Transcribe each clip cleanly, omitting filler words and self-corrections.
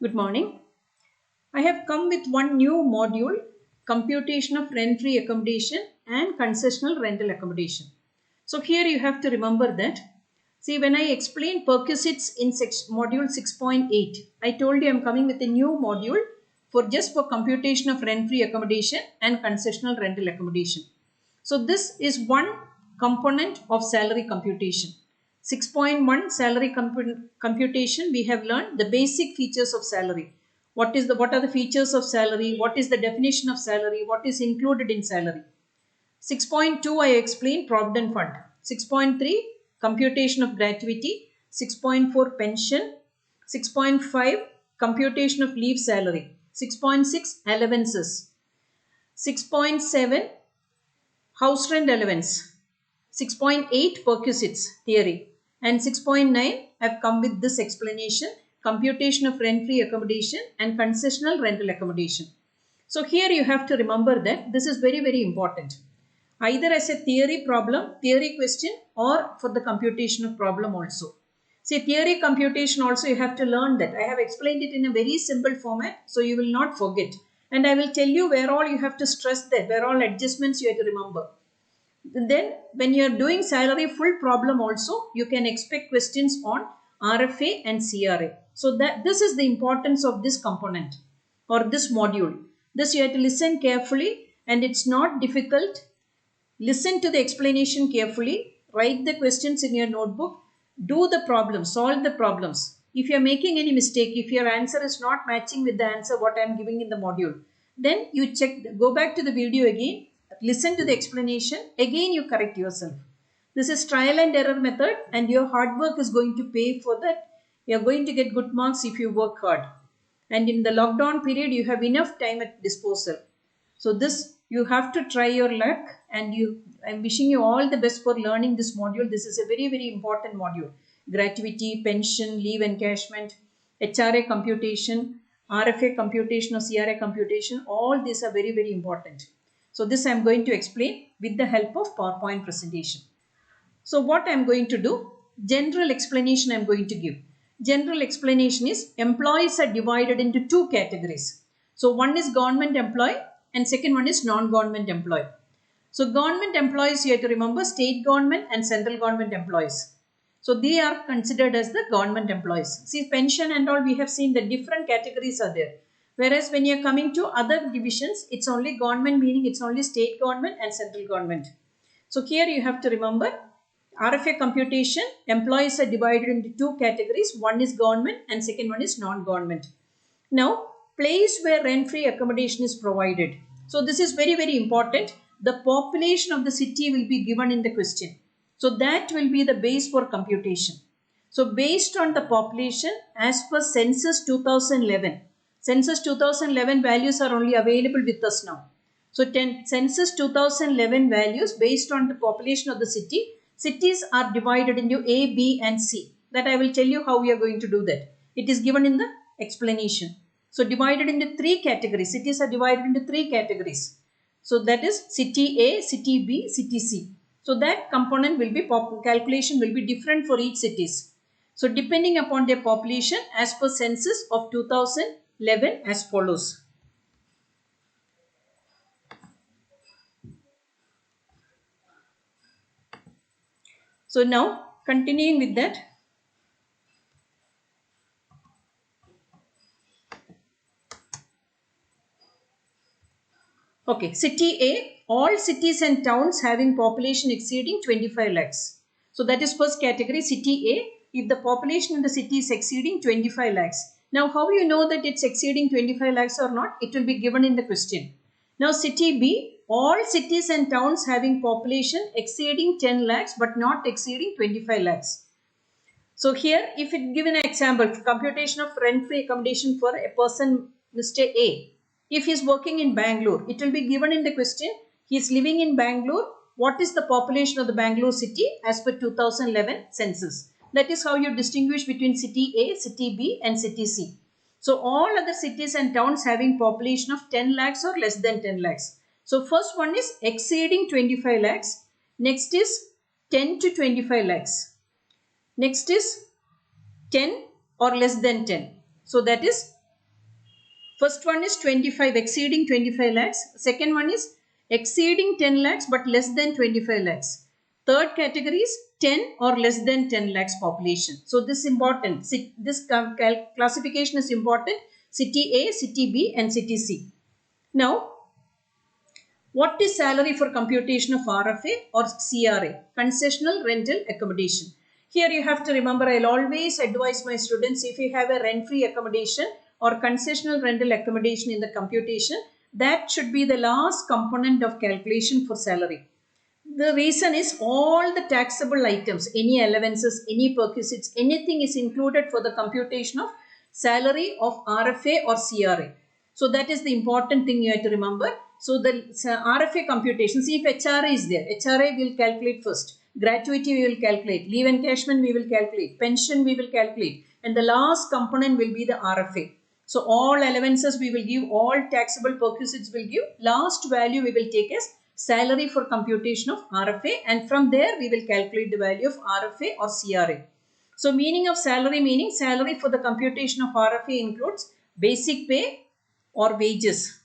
Good morning. I have come with one new module, Computation of Rent-Free Accommodation and Concessional Rental Accommodation. So here you have to remember that. See, when I explained perquisites in module 6.8, I told you I am coming with a new module for computation of rent-free accommodation and concessional rental accommodation. So this is one component of salary computation. 6.1 salary computation, we have learned the basic features of salary. What are the features of salary? What is the definition of salary? What is included in salary? 6.2 I explained provident fund. 6.3 computation of gratuity. 6.4 pension. 6.5 computation of leave salary. 6.6 allowances. 6.7 house rent allowance. 6.8 perquisites theory. And 6.9 I have come with this explanation, computation of rent-free accommodation and concessional rental accommodation. So here you have to remember that this is very, very important. Either as a theory problem, theory question, or for the computation of problem also. See, theory computation also you have to learn that. I have explained it in a very simple format, so you will not forget. And I will tell you where all you have to stress that, where all adjustments you have to remember. Then when you are doing salary full problem also, you can expect questions on RFA and CRA. So that this is the importance of this component or this module. This you have to listen carefully, and it's not difficult. Listen to the explanation carefully. Write the questions in your notebook. Do the problems, solve the problems. If you are making any mistake, if your answer is not matching with the answer what I am giving in the module, then you go back to the video again. Listen to the explanation. Again, you correct yourself. This is trial and error method, and your hard work is going to pay for that. You are going to get good marks if you work hard. And in the lockdown period, you have enough time at disposal. So this, you have to try your luck, and I'm wishing you all the best for learning this module. This is a very, very important module. Gratuity, pension, leave encashment, HRA computation, RFA computation or CRA computation. All these are very, very important. So this I am going to explain with the help of PowerPoint presentation. So what I am going to do, general explanation I am going to give. General explanation is employees are divided into two categories. So one is government employee and second one is non-government employee. So government employees you have to remember state government and central government employees. So they are considered as the government employees. See, pension and all we have seen the different categories are there. Whereas when you are coming to other divisions, it's only government, meaning it's only state government and central government. So here you have to remember RFA computation, employees are divided into two categories. One is government and second one is non-government. Now, place where rent-free accommodation is provided. So this is very, very important. The population of the city will be given in the question. So that will be the base for computation. So based on the population as per census 2011. Census 2011 values are only available with us now. So census 2011 values based on the population of the city. Cities are divided into A, B and C. That I will tell you how we are going to do that. It is given in the explanation. So divided into three categories. Cities are divided into three categories. So that is city A, city B, city C. So that component will be, calculation will be different for each cities. So depending upon their population as per census of 2011 as follows. So now continuing with that. Okay, city A, all cities and towns having population exceeding 25 lakhs. So that is first category, city A, if the population in the city is exceeding 25 lakhs. Now how you know that it's exceeding 25 lakhs or not? It will be given in the question. Now city B, all cities and towns having population exceeding 10 lakhs but not exceeding 25 lakhs. So here if it given an example, computation of rent-free accommodation for a person Mr. A. If he is working in Bangalore, it will be given in the question. He is living in Bangalore. What is the population of the Bangalore city as per 2011 census? That is how you distinguish between city A, city B and city C. So all other cities and towns having population of 10 lakhs or less than 10 lakhs. So first one is exceeding 25 lakhs. Next is 10 to 25 lakhs. Next is 10 or less than 10. So that is First one is 25, exceeding 25 lakhs. Second one is exceeding 10 lakhs but less than 25 lakhs. Third category is 10 or less than 10 lakhs population. So this is important. This classification is important. City A, City B and City C. Now, what is salary for computation of RFA or CRA? Concessional rental accommodation. Here you have to remember, I'll always advise my students, if you have a rent-free accommodation or concessional rental accommodation in the computation, that should be the last component of calculation for salary. The reason is all the taxable items, any allowances, any perquisites, anything is included for the computation of salary of RFA or CRA. So that is the important thing you have to remember. So the RFA computation, see if HRA is there, HRA will calculate first. Gratuity we will calculate, leave encashment we will calculate, pension we will calculate, and the last component will be the RFA. So all allowances we will give, all taxable perquisites will give, last value we will take as salary for computation of RFA, and from there we will calculate the value of RFA or CRA. So meaning of salary, meaning salary for the computation of RFA includes basic pay or wages.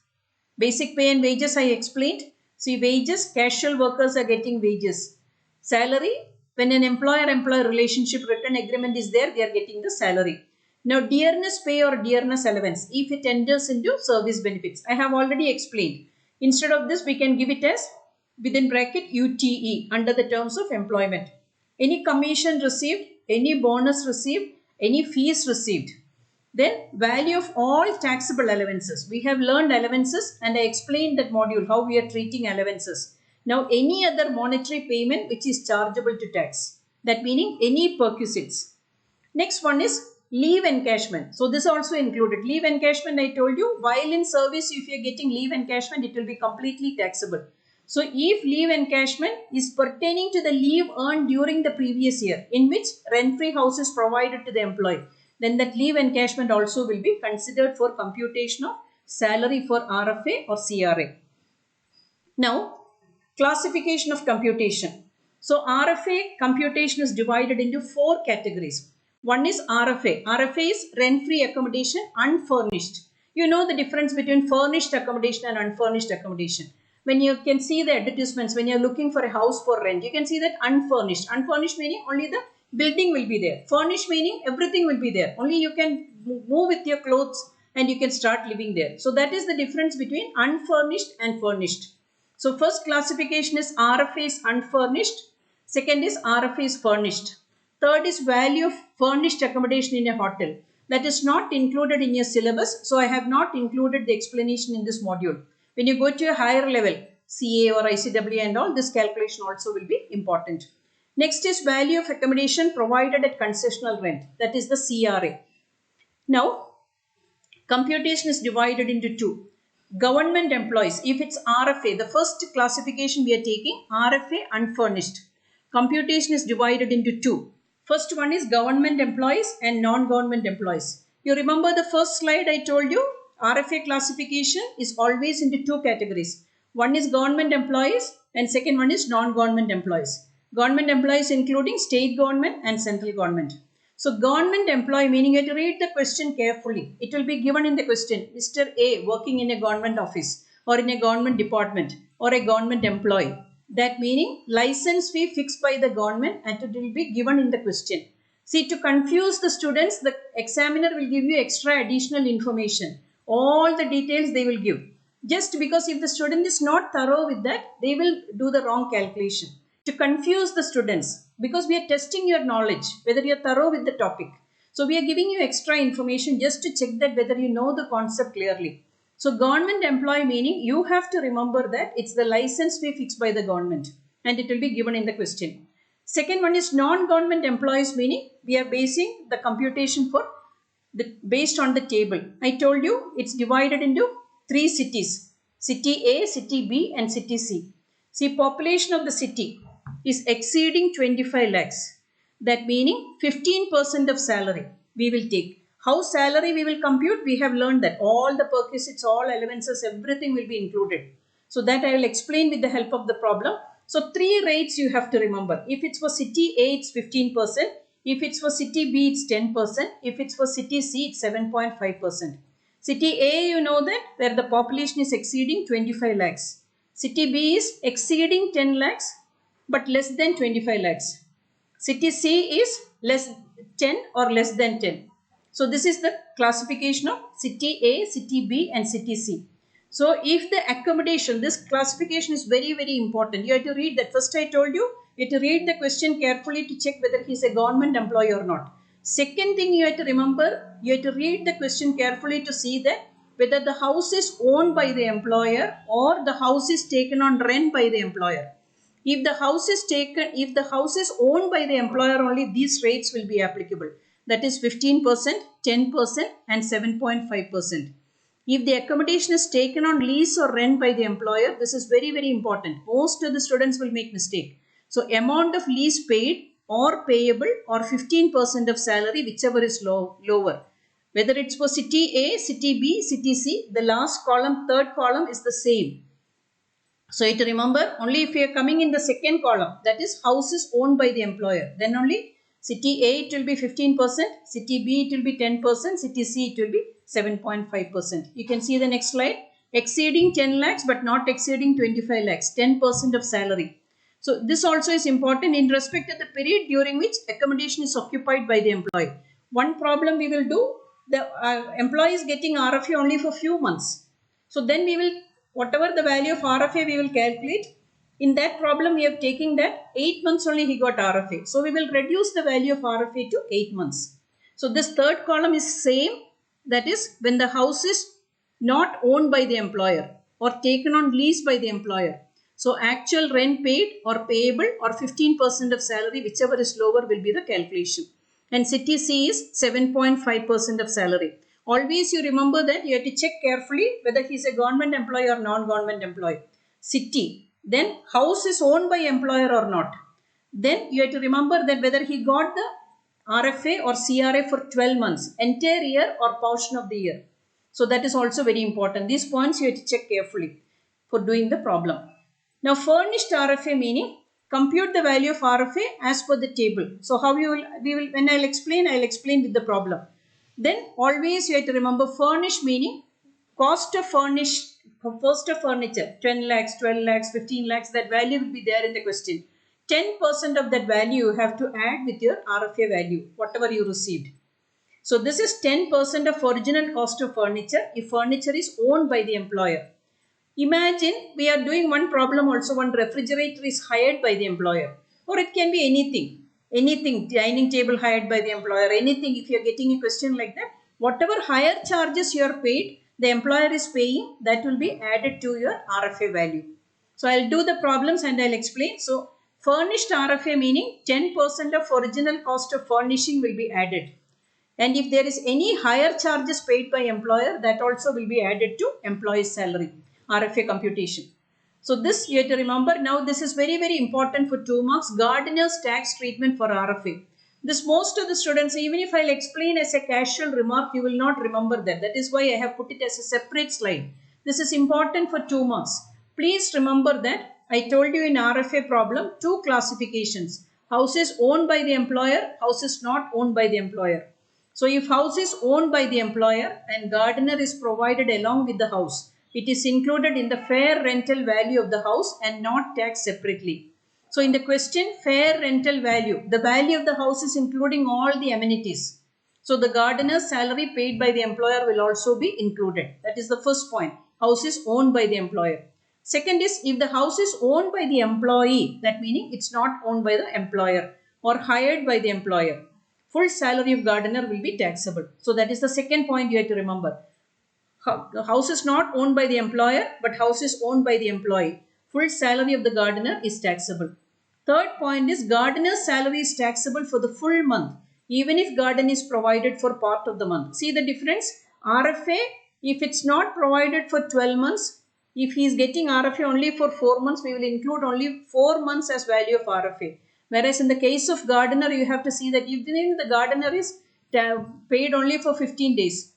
Basic pay and wages I explained. See, wages, casual workers are getting wages. Salary, when an employer-employee relationship written agreement is there, they are getting the salary. Now, dearness pay or dearness allowance, if it enters into service benefits, I have already explained. Instead of this, we can give it as within bracket UTE under the terms of employment. Any commission received, any bonus received, any fees received. Then value of all taxable allowances. We have learned allowances and I explained that module how we are treating allowances. Now any other monetary payment which is chargeable to tax. That meaning any perquisites. Next one is leave encashment. So this also included. Leave encashment I told you, while in service if you are getting leave encashment it will be completely taxable. So if leave encashment is pertaining to the leave earned during the previous year in which rent-free house is provided to the employee, then that leave encashment also will be considered for computation of salary for RFA or CRA. Now, classification of computation. So, RFA computation is divided into 4 categories. One is RFA. RFA is rent-free accommodation unfurnished. You know the difference between furnished accommodation and unfurnished accommodation. When you can see the advertisements, when you are looking for a house for rent, you can see that unfurnished. Unfurnished meaning only the building will be there. Furnished meaning everything will be there. Only you can move with your clothes and you can start living there. So that is the difference between unfurnished and furnished. So first classification is RFA is unfurnished. Second is RFA is furnished. Third is value of furnished accommodation in a hotel. That is not included in your syllabus. So I have not included the explanation in this module. When you go to a higher level, CA or ICW and all, this calculation also will be important. Next is value of accommodation provided at concessional rent. That is the CRA. Now, computation is divided into 2. Government employees, if it's RFA, the first classification we are taking, RFA unfurnished. Computation is divided into 2. First one is government employees and non-government employees. You remember the first slide I told you? RFA classification is always into 2 categories. One is government employees and second one is non-government employees. Government employees including state government and central government. So government employee meaning you have to read the question carefully. It will be given in the question. Mr. A working in a government office or in a government department or a government employee. That meaning license fee fixed by the government and it will be given in the question. See, to confuse the students, the examiner will give you extra additional information. All the details they will give. Just because if the student is not thorough with that, they will do the wrong calculation. To confuse the students, because we are testing your knowledge, whether you are thorough with the topic. So we are giving you extra information just to check that whether you know the concept clearly. So government employee meaning you have to remember that it's the license fee fixed by the government and it will be given in the question. Second one is non-government employees meaning we are basing the computation for based on the table. I told you it's divided into 3 cities. City A, City B and City C. See, population of the city is exceeding 25 lakhs. That meaning 15% of salary we will take. How salary we will compute? We have learned that all the perquisites, all allowances, everything will be included. So that I will explain with the help of the problem. So 3 rates you have to remember. If it's for city A, it's 15%. If it's for city B, it's 10%. If it's for city C, it's 7.5%. City A, you know that, where the population is exceeding 25 lakhs. City B is exceeding 10 lakhs but less than 25 lakhs. City C is less 10 or less than 10. So this is the classification of City A, City B and City C. So if the accommodation, this classification is very, very important. You have to read that. First I told you, you have to read the question carefully to check whether he is a government employee or not. Second thing you have to remember, you have to read the question carefully to see that whether the house is owned by the employer or the house is taken on rent by the employer. If the house is taken, if the house is owned by the employer only, these rates will be applicable. That is 15%, 10% and 7.5%. If the accommodation is taken on lease or rent by the employer, this is very, very important. Most of the students will make mistake. So amount of lease paid or payable or 15% of salary, whichever is lower. Whether it's for City A, City B, City C, the last column, third column is the same. So you have to remember, only if you are coming in the second column, that is houses owned by the employer, then only City A it will be 15%, City B it will be 10%, City C it will be 7.5%. You can see the next slide. Exceeding 10 lakhs but not exceeding 25 lakhs, 10% of salary. So this also is important in respect of the period during which accommodation is occupied by the employee. One problem we will do, the employee is getting RFA only for few months. So then we will, whatever the value of RFA we will calculate, in that problem we have taken that 8 months only he got RFA. So we will reduce the value of RFA to 8 months. So this third column is same, that is when the house is not owned by the employer or taken on lease by the employer. So actual rent paid or payable or 15% of salary, whichever is lower will be the calculation. And City C is 7.5% of salary. Always you remember that you have to check carefully whether he is a government employee or non-government employee. City. Then house is owned by employer or not. Then you have to remember that whether he got the RFA or CRA for 12 months, entire year or portion of the year. So that is also very important. These points you have to check carefully for doing the problem. Now furnished RFA meaning compute the value of RFA as per the table. So how we will when I'll explain with the problem. Then always you have to remember furnished meaning cost of furniture, 10 lakhs, 12 lakhs, 15 lakhs, that value will be there in the question. 10% of that value you have to add with your RFA value, whatever you received. So this is 10% of original cost of furniture if furniture is owned by the employer. Imagine we are doing one problem also, one refrigerator is hired by the employer, or it can be anything, dining table hired by the employer, anything. If you are getting a question like that, whatever higher charges you are paid, the employer is paying, that will be added to your RFA value. So I'll do the problems and I'll explain. So furnished RFA meaning 10% of original cost of furnishing will be added. And if there is any higher charges paid by employer, that also will be added to employee's salary, RFA computation. So this you have to remember. Now this is very, very important for 2 marks. Gardener's tax treatment for RFA. This most of the students, even if I'll explain as a casual remark, you will not remember that. That is why I have put it as a separate slide. This is important for 2 marks. Please remember that I told you in RFA problem, 2 classifications. House is owned by the employer, house is not owned by the employer. So if house is owned by the employer and gardener is provided along with the house, it is included in the fair rental value of the house and not taxed separately. So in the question, fair rental value, the value of the house is including all the amenities. So the gardener's salary paid by the employer will also be included. That is the first point. House is owned by the employer. Second is, if the house is owned by the employee, that meaning it's not owned by the employer or hired by the employer, full salary of gardener will be taxable. So that is the second point you have to remember. The house is not owned by the employer, but house is owned by the employee. Full salary of the gardener is taxable. Third point is, gardener's salary is taxable for the full month, even if garden is provided for part of the month. See the difference? RFA, if it's not provided for 12 months, if he is getting RFA only for 4 months, we will include only 4 months as value of RFA. Whereas in the case of gardener, you have to see that even the gardener is paid only for 15 days.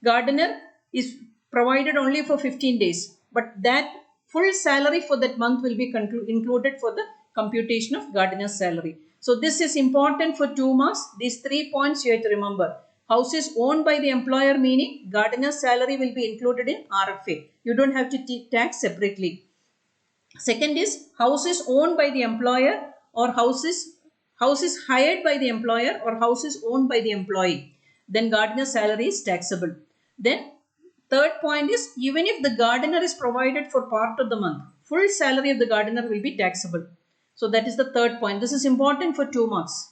Gardener is provided only for 15 days. But that full salary for that month will be included for the computation of gardener's salary. So this is important for 2 marks. These 3 points you have to remember. House is owned by the employer, meaning gardener's salary will be included in RFA. You don't have to tax separately. Second is house is owned by the employer or house is hired by the employer or house is owned by the employee. Then gardener's salary is taxable. Then third point is even if the gardener is provided for part of the month, full salary of the gardener will be taxable. So that is the third point. This is important for 2 marks.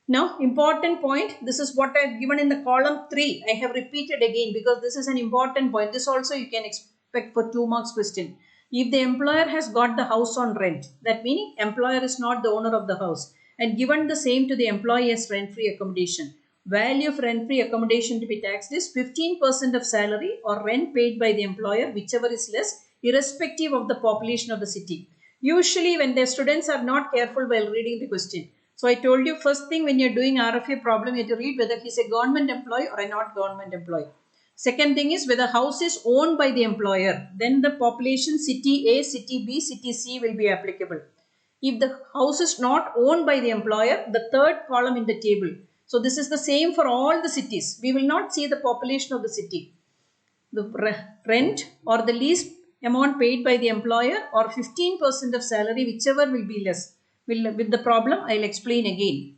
Now important point, this is what I have given in the column 3. I have repeated again because this is an important point. This also you can expect for 2 marks question. If the employer has got the house on rent, that meaning employer is not the owner of the house and given the same to the employee as rent-free accommodation. Value of rent-free accommodation to be taxed is 15% of salary or rent paid by the employer, whichever is less, irrespective of the population of the city. Usually when the students are not careful while reading the question. So I told you first thing when you're doing RFA problem, you have to read whether he's a government employee or a not government employee. Second thing is whether house is owned by the employer. Then the population city A, city B, city C will be applicable. If the house is not owned by the employer, the third column in the table. So this is the same for all the cities. We will not see the population of the city. The rent or the lease amount paid by the employer or 15% of salary, whichever will be less. With the problem, I will explain again.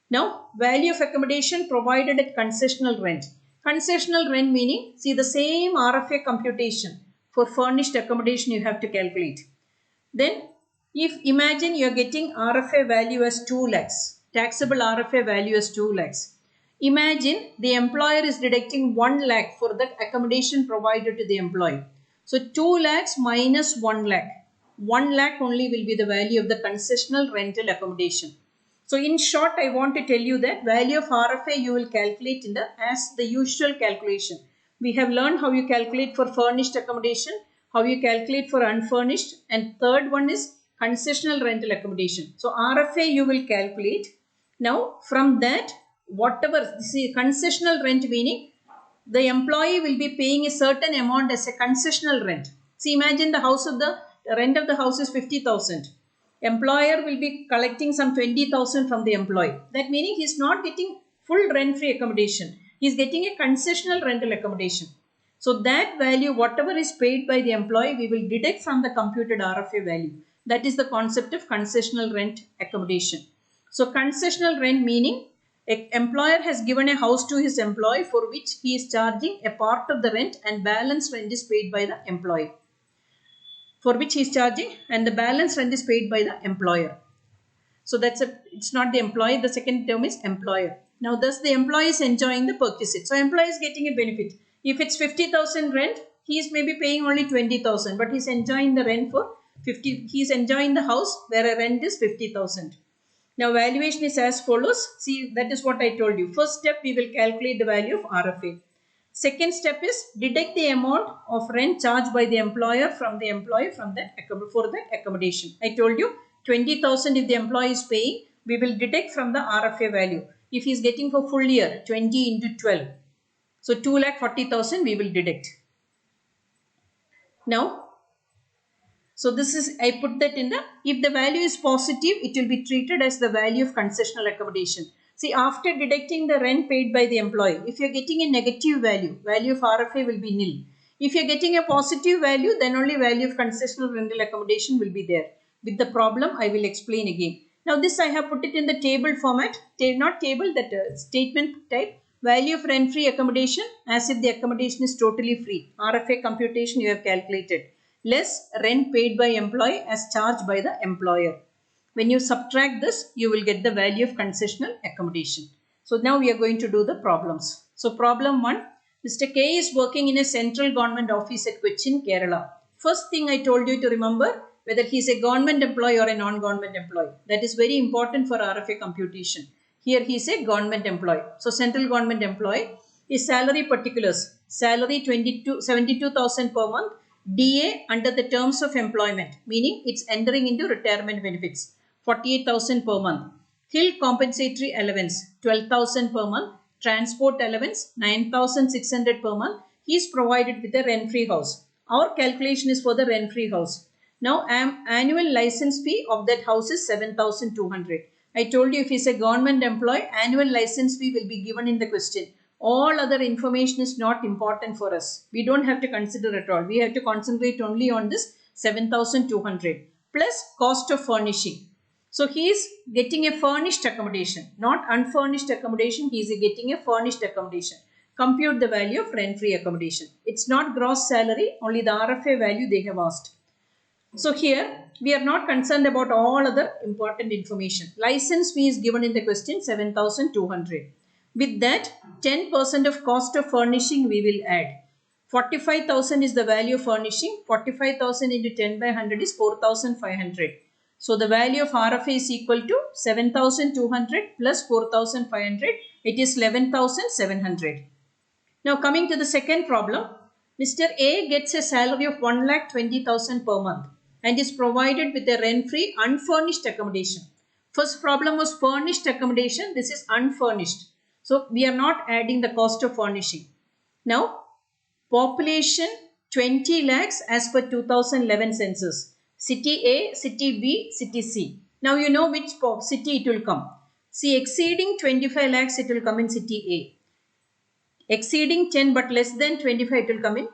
Now, value of accommodation provided at concessional rent. Concessional rent meaning, see the same RFA computation for furnished accommodation you have to calculate. Then, if imagine you are getting RFA value as 2 lakhs, taxable RFA value as 2 lakhs. Imagine the employer is deducting 1 lakh for the accommodation provided to the employee. So, 2 lakhs minus 1 lakh. 1 lakh only will be the value of the concessional rental accommodation. So in short, I want to tell you that value of RFA you will calculate in as the usual calculation. We have learned how you calculate for furnished accommodation, how you calculate for unfurnished, and third one is concessional rental accommodation. So RFA you will calculate. Now from that, whatever, see concessional rent meaning the employee will be paying a certain amount as a concessional rent. See, imagine the rent of the house is 50,000. Employer will be collecting some 20,000 from the employee. That meaning he is not getting full rent-free accommodation. He is getting a concessional rental accommodation. So that value, whatever is paid by the employee, we will deduct from the computed RFA value. That is the concept of concessional rent accommodation. So concessional rent meaning an employer has given a house to his employee for which he is charging a part of the rent and balance rent is paid by the employee. For which he is charging and the balance rent is paid by the employer. So it's not the employee, the second term is employer. Now thus the employee is enjoying the perquisite. So employee is getting a benefit. If it's 50,000 rent, he is maybe paying only 20,000 but he is enjoying the rent for 50, he is enjoying the house where a rent is 50,000. Now valuation is as follows. See, that is what I told you. First step we will calculate the value of RFA. Second step is deduct the amount of rent charged by the employer from the employee for that accommodation. I told you 20,000 if the employee is paying, we will deduct from the RFA value. If he is getting for full year, 20 into 12. So 2,40,000 we will deduct. Now, so this is, I put that in if the value is positive, it will be treated as the value of concessional accommodation. See, after deducting the rent paid by the employee, if you are getting a negative value, value of RFA will be nil. If you are getting a positive value, then only value of concessional rental accommodation will be there. With the problem, I will explain again. Now this I have put it in the table format, not table, that statement type. Value of rent-free accommodation as if the accommodation is totally free. RFA computation you have calculated. Less rent paid by employee as charged by the employer. When you subtract this, you will get the value of concessional accommodation. So now we are going to do the problems. So problem 1, Mr. K is working in a central government office at Cochin, Kerala. First thing I told you to remember whether he is a government employee or a non-government employee. That is very important for RFA computation. Here he is a government employee. So central government employee. His salary particulars. Salary 72,000 per month. DA under the terms of employment, meaning it's entering into retirement benefits, 48,000 per month. Hill compensatory allowance, 12,000 per month. Transport allowance, 9,600 per month. He is provided with a rent-free house. Our calculation is for the rent-free house. Now, annual license fee of that house is 7,200. I told you if he is a government employee, annual license fee will be given in the question. All other information is not important for us. We don't have to consider at all. We have to concentrate only on this 7,200 plus cost of furnishing. So he is getting a furnished accommodation, not unfurnished accommodation. He is getting a furnished accommodation. Compute the value of rent-free accommodation. It's not gross salary, only the RFA value they have asked. So here we are not concerned about all other important information. License fee is given in the question 7,200. With that 10% of cost of furnishing we will add. 45,000 is the value of furnishing. 45,000 into 10 by 100 is 4,500. So the value of RFA is equal to 7,200 plus 4,500. It is 11,700. Now coming to the second problem. Mr. A gets a salary of 1,20,000 per month and is provided with a rent-free unfurnished accommodation. First problem was furnished accommodation. This is unfurnished. So we are not adding the cost of furnishing. Now population 20 lakhs as per 2011 census. City A, city B, city C. Now you know which city it will come. See, exceeding 25 lakhs it will come in city A. Exceeding 10 but less than 25 it will come in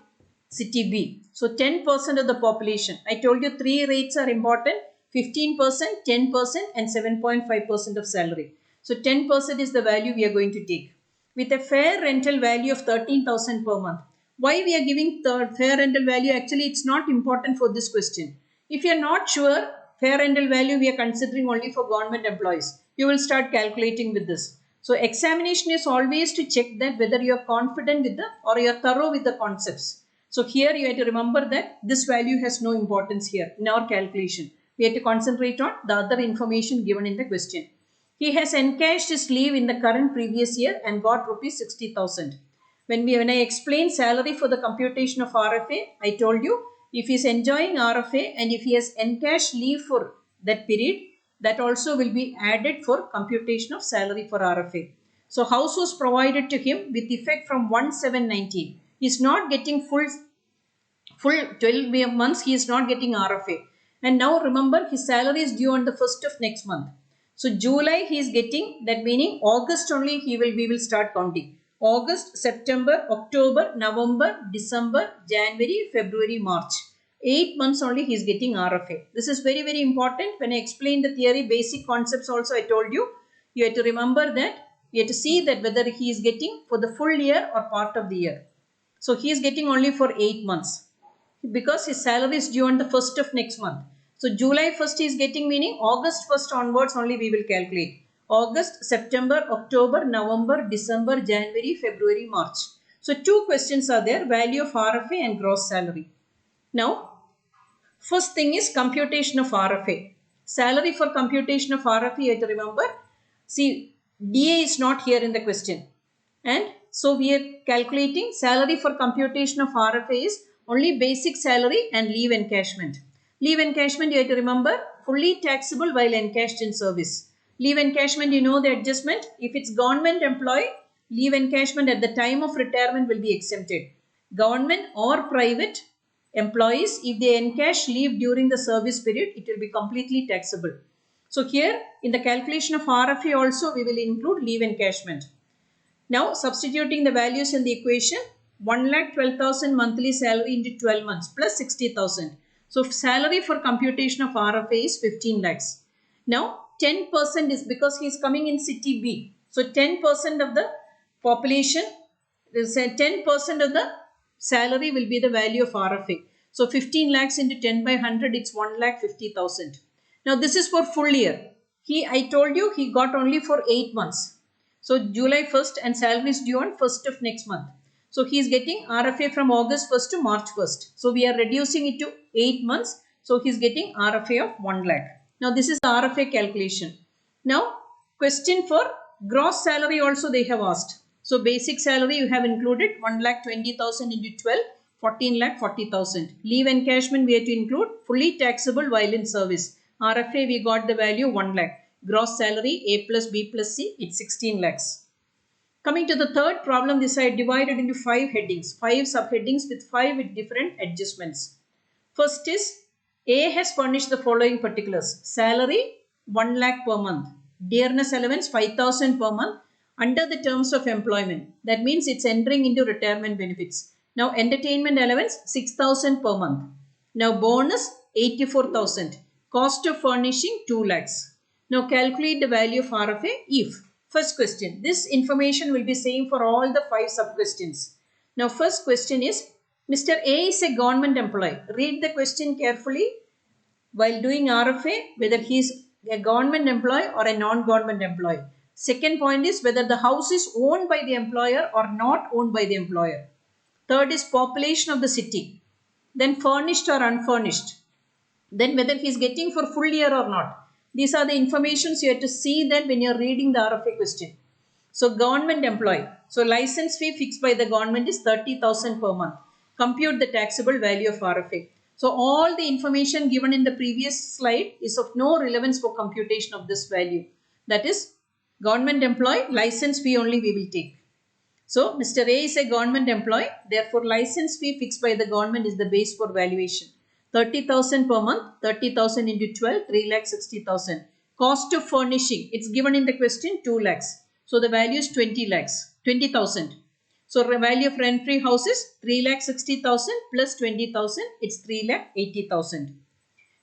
city B. So 10% of the population. I told you three rates are important. 15%, 10% and 7.5% of salary. So 10% is the value we are going to take. With a fair rental value of 13,000 per month. Why we are giving the fair rental value? Actually, it's not important for this question. If you are not sure, fair rental value we are considering only for government employees. You will start calculating with this. So examination is always to check that whether you are confident with the or you are thorough with the concepts. So here you have to remember that this value has no importance here in our calculation. We have to concentrate on the other information given in the question. He has encashed his leave in the current previous year and got rupees 60,000. When I explained salary for the computation of RFA, I told you if he is enjoying RFA and if he has encashed leave for that period, that also will be added for computation of salary for RFA. So house was provided to him with effect from 1/7/19. He is not getting full 12 months, he is not getting RFA. And now remember his salary is due on the 1st of next month. So July he is getting, that meaning August only we will start counting. August, September, October, November, December, January, February, March. 8 months only he is getting RFA. This is very, very important. When I explain the theory, basic concepts also I told you. You have to remember that. You have to see that whether he is getting for the full year or part of the year. So he is getting only for 8 months. Because his salary is due on the 1st of next month. So July 1st he is getting, meaning August 1st onwards only we will calculate. August, September, October, November, December, January, February, March. So two questions are there, value of RFA and gross salary. Now, first thing is computation of RFA. Salary for computation of RFA, you have to remember. See, DA is not here in the question. And so we are calculating salary for computation of RFA is only basic salary and leave encashment. Leave encashment, you have to remember, fully taxable while encashed in service. Leave encashment, you know the adjustment. If it's government employee, leave encashment at the time of retirement will be exempted. Government or private employees, if they encash leave during the service period, it will be completely taxable. So here in the calculation of RFA also we will include leave encashment. Now substituting the values in the equation, 1,12,000 monthly salary into 12 months plus 60,000. So salary for computation of RFA is 15 lakhs. Now 10% is because he is coming in city B. So 10% of the population, 10% of the salary will be the value of RFA. So 15 lakhs into 10 by 100, it's 1,50,000. Now this is for full year. I told you he got only for 8 months. So July 1st and salary is due on 1st of next month. So he is getting RFA from August 1st to March 1st. So we are reducing it to 8 months. So he is getting RFA of 1 lakh. Now this is the RFA calculation. Now question for gross salary also they have asked. So basic salary you have included 1,20,000 into 12, 14,40,000. Leave encashment we have to include fully taxable while in service. RFA we got the value 1 lakh. Gross salary A plus B plus C, it's 16 lakhs. Coming to the third problem, this I divided into 5 headings, 5 subheadings with 5 different adjustments. First is A has furnished the following particulars. Salary 1 lakh per month. Dearness allowance 5,000 per month under the terms of employment. That means it's entering into retirement benefits. Now entertainment allowance 6,000 per month. Now bonus 84,000. Cost of furnishing 2 lakhs. Now calculate the value of RFA if. First question. This information will be same for all the 5 sub-questions. Now first question is, Mr. A is a government employee. Read the question carefully while doing RFA, whether he is a government employee or a non-government employee. Second point is whether the house is owned by the employer or not owned by the employer. Third is population of the city. Then furnished or unfurnished. Then whether he is getting for full year or not. These are the informations you have to see that when you are reading the RFA question. So government employee. So license fee fixed by the government is 30,000 per month. Compute the taxable value of RFA. So all the information given in the previous slide is of no relevance for computation of this value. That is government employee, license fee only we will take. So Mr. A is a government employee. Therefore license fee fixed by the government is the base for valuation. 30,000 per month, 30,000 into 12, 3,60,000. Cost of furnishing, it's given in the question 2 lakhs. So the value is 20 lakhs, 20,000. So the value of rent-free house is 3,60,000 plus 20,000, it's 3,80,000.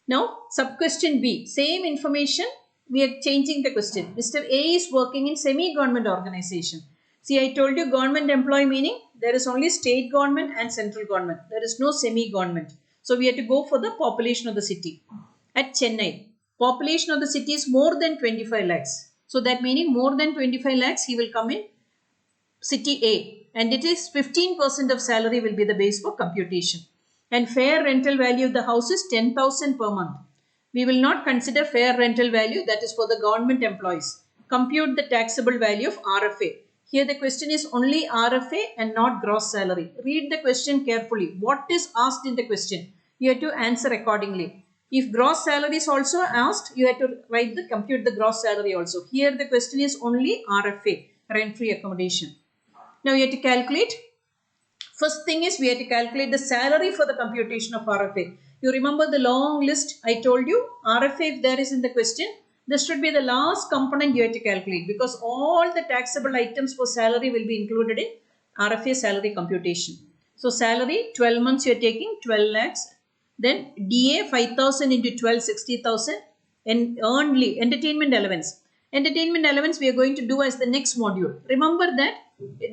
Now sub-question B, same information, we are changing the question. Mr. A is working in semi-government organization. See, I told you government employee meaning there is only state government and central government. There is no semi-government. So we have to go for the population of the city. At Chennai, population of the city is more than 25 lakhs. So that meaning more than 25 lakhs, he will come in city A. And it is 15% of salary will be the base for computation. And fair rental value of the house is 10,000 per month. We will not consider fair rental value, that is for the government employees. Compute the taxable value of RFA. Here the question is only RFA and not gross salary. Read the question carefully. What is asked in the question? You have to answer accordingly. If gross salary is also asked, you have to compute the gross salary also. Here the question is only RFA, rent-free accommodation. Now you have to calculate. First thing is we have to calculate the salary for the computation of RFA. You remember the long list I told you? RFA if there is in the question, this should be the last component you have to calculate because all the taxable items for salary will be included in RFA salary computation. So salary 12 months you are taking 12 lakhs. Then DA 5,000 into 12, 60,000 and earned leave, entertainment allowance. Entertainment allowance we are going to do as the next module. Remember that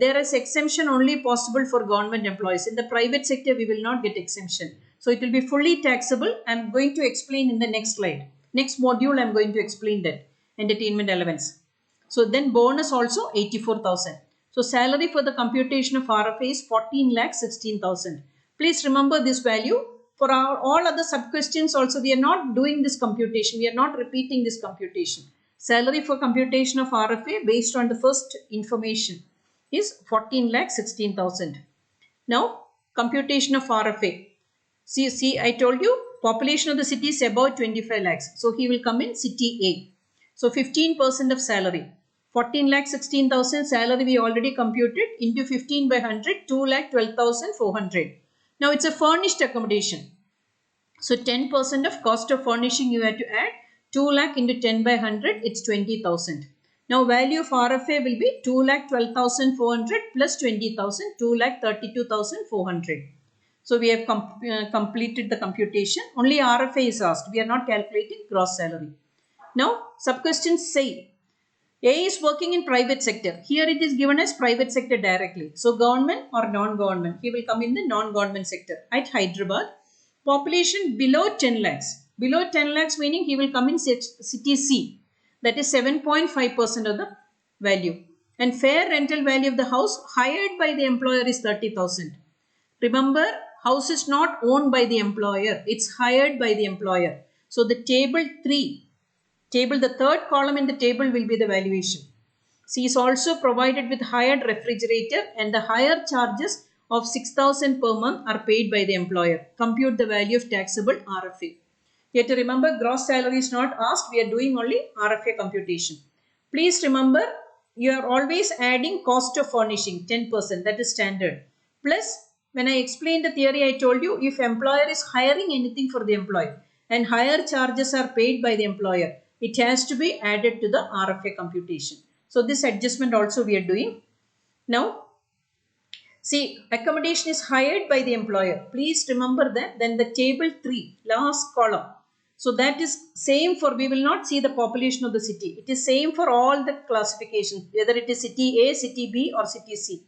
there is exemption only possible for government employees. In the private sector we will not get exemption. So it will be fully taxable. I am going to explain in the next slide. Next module I am going to explain that entertainment allowance. So then bonus also 84,000. So salary for the computation of RFA is 14 lakh 16,000. Please remember this value. For all other sub-questions also we are not doing this computation. We are not repeating this computation. Salary for computation of RFA based on the first information is 14 lakh 16,000. Now computation of RFA. See, I told you population of the city is about 25 lakhs. So he will come in city A. So 15% of salary. 14 lakh 16,000 salary we already computed into 15 by 100, 2 lakh 12,400. Now it's a furnished accommodation. So 10% of cost of furnishing you have to add. 2 lakh into 10 by 100, it's 20,000. Now value of RFA will be 2 lakh 12,400 plus 20,000, 2 lakh 32,400. So we have completed the computation. Only RFA is asked. We are not calculating gross salary. Now sub-questions say A is working in private sector. Here it is given as private sector directly. So government or non-government. He will come in the non-government sector. At Hyderabad, population below 10 lakhs. Below 10 lakhs meaning he will come in city C. That is 7.5% of the value. And fair rental value of the house hired by the employer is 30,000. Remember, house is not owned by the employer. It's hired by the employer. So the table 3. The third column in the table will be the valuation. C is also provided with hired refrigerator and the higher charges of 6,000 per month are paid by the employer. Compute the value of taxable RFA. You have to remember gross salary is not asked. We are doing only RFA computation. Please remember you are always adding cost of furnishing 10%. That is standard. Plus when I explained the theory I told you if employer is hiring anything for the employee and higher charges are paid by the employer. it has to be added to the RFA computation. So this adjustment also we are doing. Now, see, accommodation is hired by the employer. Please remember that. Then the table 3, last column. So that is same for, we will not see the population of the city. It is same for all the classifications, whether it is city A, city B or city C.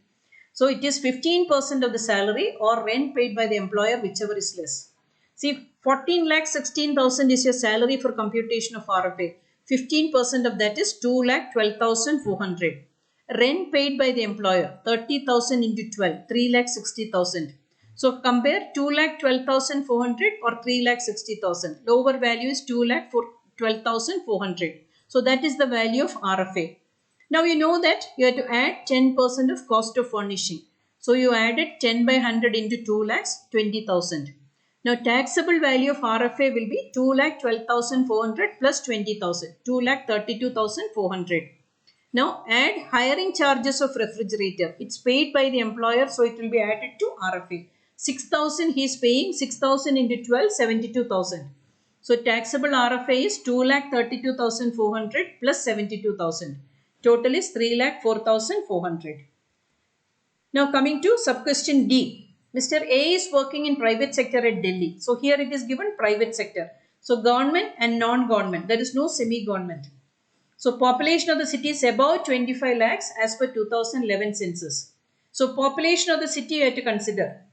So it is 15% of the salary or rent paid by the employer, whichever is less. See, 14,16,000 is your salary for computation of RFA. 15% of that is 2,12,400. Rent paid by the employer, 30,000 into 12, 3,60,000. So compare 2,12,400 or 3,60,000. Lower value is 2,12,400. So that is the value of RFA. Now you know that you have to add 10% of cost of furnishing. So you added 10 by 100 into 2,20,000. Now taxable value of RFA will be 2,12,400 plus 20,000, 2,32,400. Now add hiring charges of refrigerator. It's paid by the employer, so it will be added to RFA. 6,000 he is paying, 6,000 into 12, 72,000. So taxable RFA is 2,32,400 plus 72,000. Total is 3,04,400. Now coming to sub-question D. Mr. A is working in private sector at Delhi. So here it is given private sector. So government and non-government. There is no semi-government. So population of the city is about 25 lakhs as per 2011 census. So population of the city you have to consider.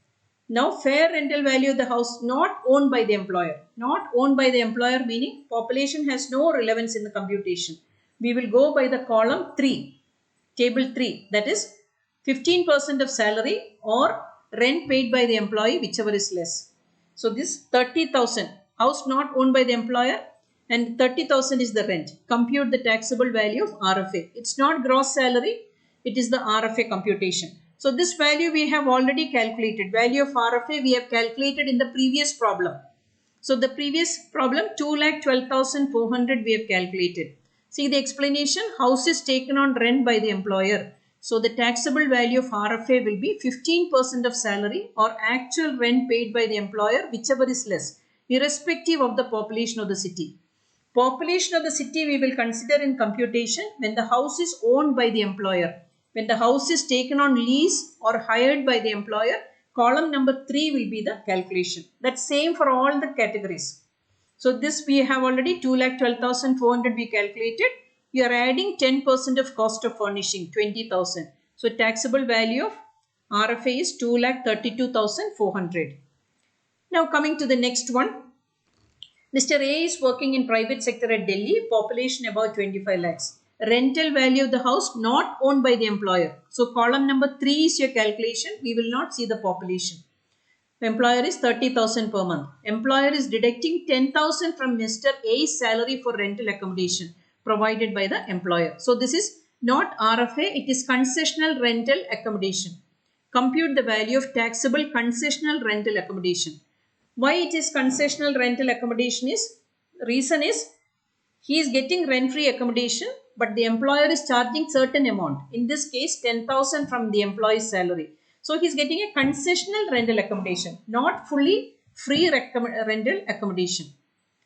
Now fair rental value of the house not owned by the employer. Not owned by the employer meaning population has no relevance in the computation. We will go by the column 3, table 3, that is 15% of salary or rent paid by the employee, whichever is less. So this 30,000, house not owned by the employer and 30,000 is the rent. Compute the taxable value of RFA. It's not gross salary, it is the RFA computation. So this value we have already calculated. Value of RFA we have calculated in the previous problem. So the previous problem 2,12,400 we have calculated. See the explanation, house is taken on rent by the employer. So the taxable value of RFA will be 15% of salary or actual rent paid by the employer, whichever is less, irrespective of the population of the city. Population of the city we will consider in computation when the house is owned by the employer. When the house is taken on lease or hired by the employer, column number 3 will be the calculation. That's same for all the categories. So this we have already 2,12,400 we calculated. You are adding 10% of cost of furnishing, 20,000. So taxable value of RFA is 2,32,400. Now coming to the next one. Mr. A is working in private sector at Delhi, population about 25 lakhs. Rental value of the house not owned by the employer. So column number 3 is your calculation. We will not see the population. Employer is 30,000 per month. Employer is deducting 10,000 from Mr. A's salary for rental accommodation provided by the employer. So this is not RFA, it is concessional rental accommodation. Compute the value of taxable concessional rental accommodation. Why it is concessional rental accommodation is, reason is, he is getting rent-free accommodation, but the employer is charging certain amount. In this case, 10,000 from the employee's salary. So he is getting a concessional rental accommodation, not fully free rental accommodation.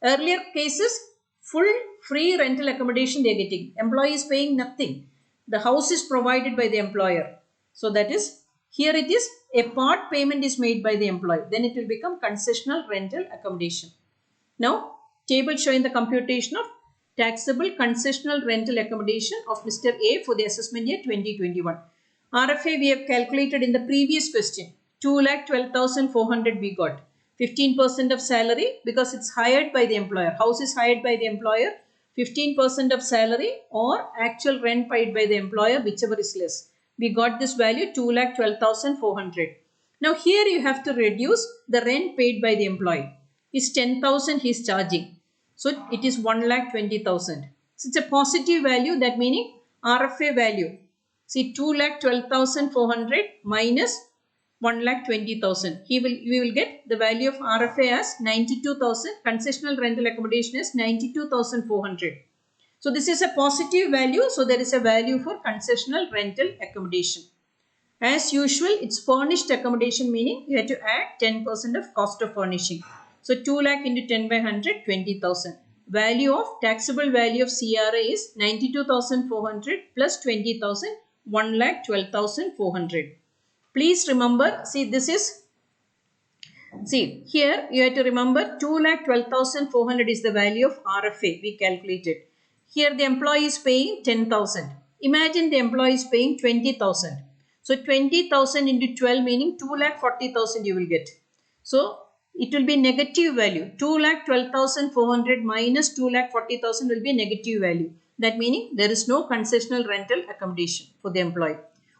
Earlier cases, full free rental accommodation they are getting. Employee is paying nothing. The house is provided by the employer. So that is, here it is, a part payment is made by the employee. Then it will become concessional rental accommodation. Now, table showing the computation of taxable concessional rental accommodation of Mr. A for the assessment year 2021. RFA we have calculated in the previous question. 2,12,400 we got. 15% of salary because it's hired by the employer. House is hired by the employer. 15% of salary or actual rent paid by the employer, whichever is less. We got this value 2,12,400. Now here you have to reduce the rent paid by the employee. It's 10,000 he is charging. So it is 1,20,000. So it's a positive value, that meaning RFA value. See 2,12,400 minus 1,20,000. We will get the value of RFA as 92,000. Concessional rental accommodation is 92,400. So this is a positive value. So there is a value for concessional rental accommodation. As usual, it's furnished accommodation, meaning you have to add 10% of cost of furnishing. So 2 lakh into 10 by 100, 20,000. value of taxable value of CRA is 92,400 plus 20,000, 1,12,400. Please remember, see this is, see here you have to remember 2,12,400 is the value of RFA we calculated. Here the employee is paying 10,000. Imagine the employee is paying 20,000. So 20,000 into 12 meaning 2,40,000 you will get. So it will be negative value. 2,12,400 minus 2,40,000 will be negative value. That meaning there is no concessional rental accommodation for the employee.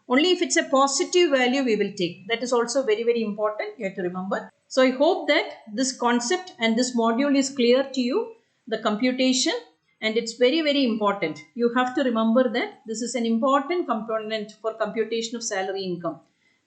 Only if it's a positive value we will take. That is also very, very important. You have to remember. So I hope that this concept and this module is clear to you. The computation, and it's very, very important. You have to remember that this is an important component for computation of salary income.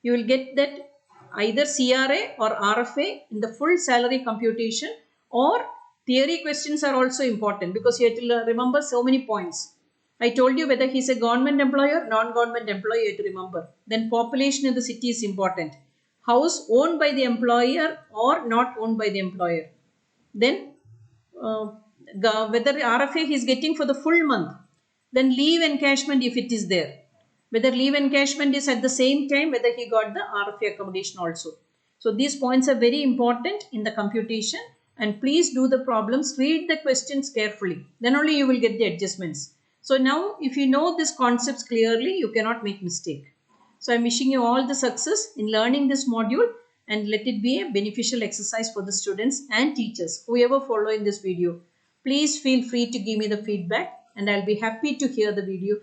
You will get that either CRA or RFA in the full salary computation, or theory questions are also important because you have to remember so many points. I told you whether he's a government employee or non-government employee, you have to remember. Then population in the city is important. House owned by the employer or not owned by the employer. Then whether RFA he is getting for the full month. Then leave encashment if it is there. Whether leave encashment is at the same time, whether he got the RFA accommodation also. So these points are very important in the computation, and please do the problems, read the questions carefully. Then only you will get the adjustments. So now if you know these concepts clearly, you cannot make mistake. So I am wishing you all the success in learning this module, and let it be a beneficial exercise for the students and teachers, whoever follow in this video. Please feel free to give me the feedback, and I'll be happy to hear the video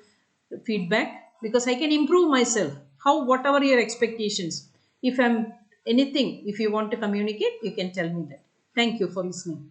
feedback, because I can improve myself. Whatever your expectations. If you want to communicate, you can tell me that. Thank you for listening.